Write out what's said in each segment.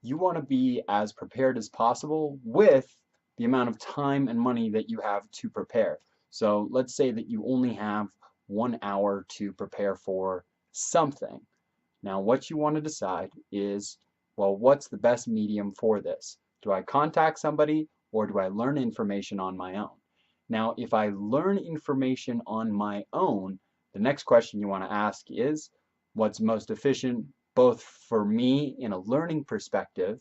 you want to be as prepared as possible with the amount of time and money that you have to prepare. So let's say that you only have 1 hour to prepare for something. Now, what you want to decide is, well, what's the best medium for this? Do I contact somebody or do I learn information on my own? Now, if I learn information on my own, the next question you want to ask is, what's most efficient both for me in a learning perspective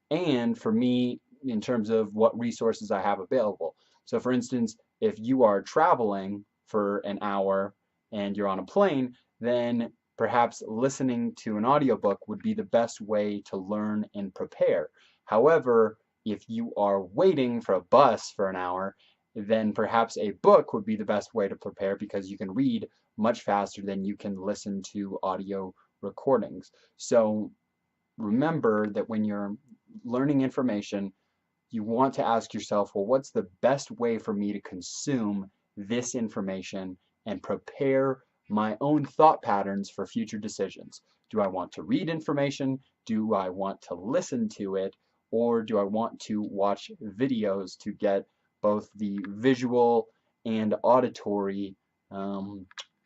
and for me in terms of what resources I have available. So for instance, if you are traveling for an hour and you're on a plane, then perhaps listening to an audiobook would be the best way to learn and prepare. However, if you are waiting for a bus for an hour, then perhaps a book would be the best way to prepare because you can read much faster than you can listen to audio recordings. So remember that when you're learning information, you want to ask yourself, well, what's the best way for me to consume this information and prepare my own thought patterns for future decisions? Do I want to read information? Do I want to listen to it? Or do I want to watch videos to get both the visual and auditory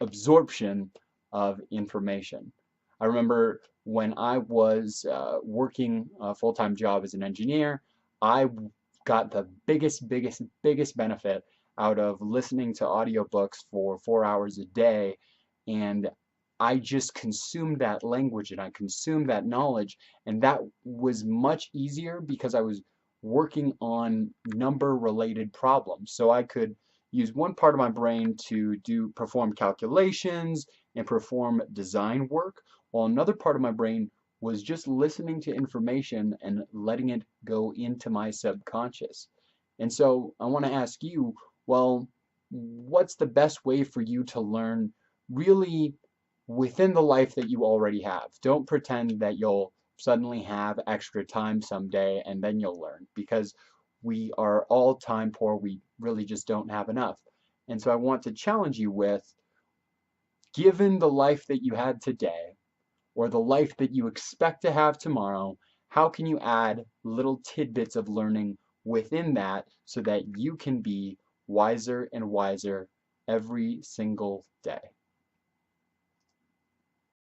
absorption of information? I remember when I was working a full-time job as an engineer, I got the biggest benefit out of listening to audiobooks for 4 hours a day. And I just consumed that language and I consumed that knowledge. And that was much easier because I was working on number related problems. So I could use one part of my brain to perform calculations and perform design work, while another part of my brain was just listening to information and letting it go into my subconscious. And so I want to ask you, well, what's the best way for you to learn really within the life that you already have? Don't pretend that you'll suddenly have extra time someday and then you'll learn, because we are all time poor. We really just don't have enough. And so I want to challenge you with, given the life that you had today, or the life that you expect to have tomorrow, how can you add little tidbits of learning within that so that you can be wiser and wiser every single day?